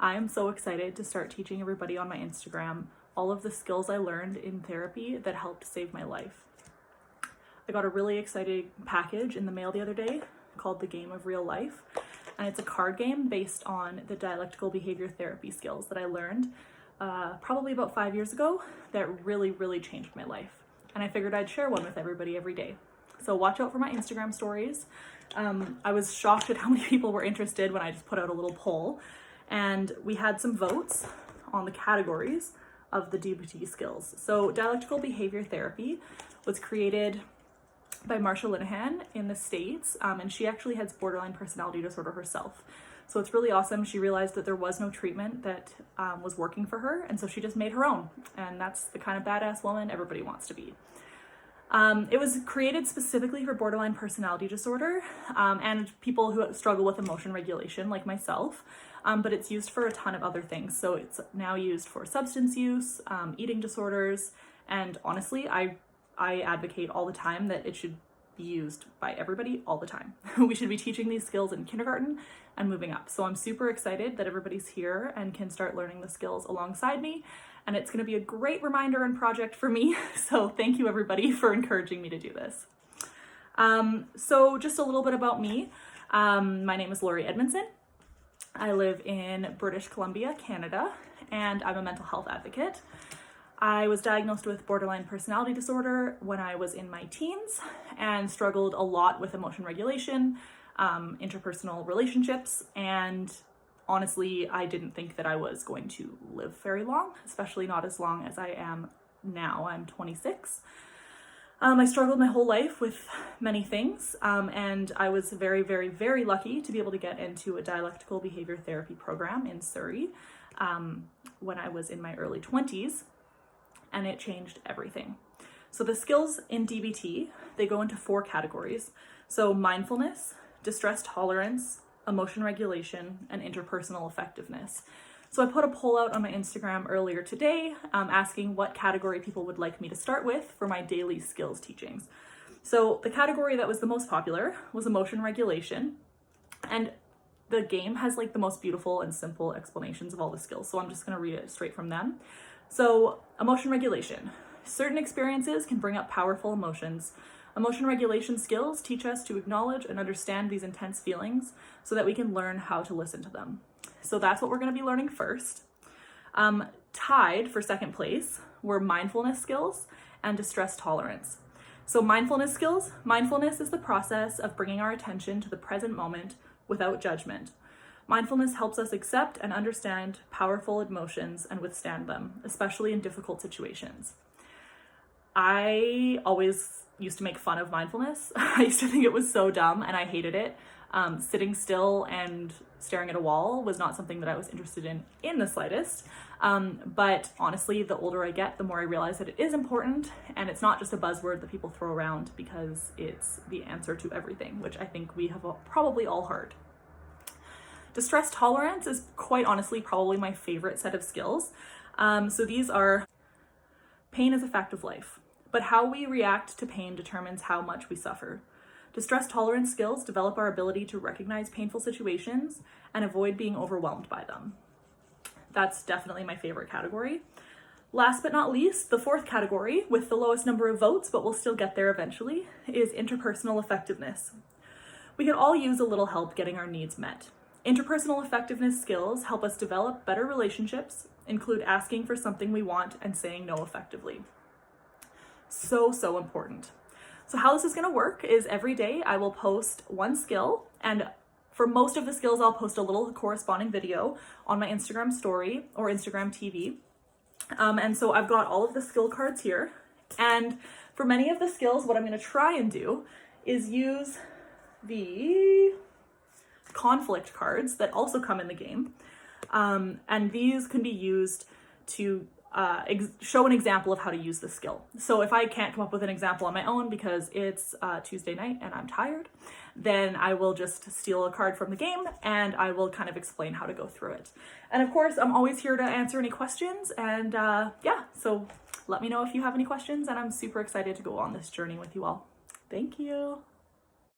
I am so excited to start teaching everybody on my Instagram all of the skills I learned in therapy that helped save my life. I got a really exciting package in the mail the other day called The Game of Real Life, and it's a card game based on the dialectical behavior therapy skills that I learned probably about 5 years ago that really changed my life. And I figured I'd share one with everybody every day. So watch out for my Instagram stories. I was shocked at how many people were interested when I just put out a little poll, and we had some votes on the categories of the DBT skills. So dialectical behavior therapy was created by Marsha Linehan in the States, and she actually has borderline personality disorder herself. So it's really awesome. She realized that there was no treatment that was working for her, and so she just made her own, and that's the kind of badass woman everybody wants to be. It was created specifically for borderline personality disorder and people who struggle with emotion regulation like myself, but it's used for a ton of other things. So it's now used for substance use, eating disorders, and honestly, I advocate all the time that it should be used by everybody all the time. We should be teaching these skills in kindergarten and moving up. So I'm super excited that everybody's here and can start learning the skills alongside me. And it's going to be a great reminder and project for me. So thank you everybody for encouraging me to do this. So just a little bit about me. My name is Laurie Edmundson. I live in British Columbia, Canada, and I'm a mental health advocate. I was diagnosed with borderline personality disorder when I was in my teens and struggled a lot with emotion regulation, interpersonal relationships, and honestly, I didn't think that I was going to live very long, especially not as long as I am now. I'm 26. I struggled my whole life with many things, and I was very lucky to be able to get into a dialectical behavior therapy program in Surrey when I was in my early 20s, and it changed everything. So the skills in DBT, they go into 4 categories. So mindfulness, distress tolerance, emotion regulation, and interpersonal effectiveness. So I put a poll out on my Instagram earlier today asking what category people would like me to start with for my daily skills teachings. So the category that was the most popular was emotion regulation, and the game has like the most beautiful and simple explanations of all the skills. So I'm just gonna read it straight from them. So emotion regulation. Certain experiences can bring up powerful emotions. Emotion regulation skills teach us to acknowledge and understand these intense feelings so that we can learn how to listen to them. So that's what we're going to be learning first. Tied for second place were mindfulness skills and distress tolerance. So mindfulness skills, mindfulness is the process of bringing our attention to the present moment without judgment. Mindfulness helps us accept and understand powerful emotions and withstand them, especially in difficult situations. I always used to make fun of mindfulness. I used to think it was so dumb and I hated it. Sitting still and staring at a wall was not something that I was interested in the slightest. But honestly, the older I get, the more I realize that it is important, and it's not just a buzzword that people throw around because it's the answer to everything, which I think we have probably all heard. Distress tolerance is quite honestly probably my favorite set of skills. So these are: pain is a fact of life, but how we react to pain determines how much we suffer. Distress tolerance skills develop our ability to recognize painful situations and avoid being overwhelmed by them. That's definitely my favorite category. Last but not least, the 4th category, with the lowest number of votes, but we'll still get there eventually, is interpersonal effectiveness. We could all use a little help getting our needs met. Interpersonal effectiveness skills help us develop better relationships, include asking for something we want and saying no effectively. So important. So how this is going to work is every day I will post one skill, and for most of the skills I'll post a little corresponding video on my Instagram story or Instagram TV. And so I've got all of the skill cards here, and for many of the skills what I'm going to try and do is use the conflict cards that also come in the game, and these can be used to show an example of how to use the skill. So if I can't come up with an example on my own because it's Tuesday night and I'm tired, then I will just steal a card from the game and I will kind of explain how to go through it. And of course, I'm always here to answer any questions, and yeah, so let me know if you have any questions, and I'm super excited to go on this journey with you all. Thank you.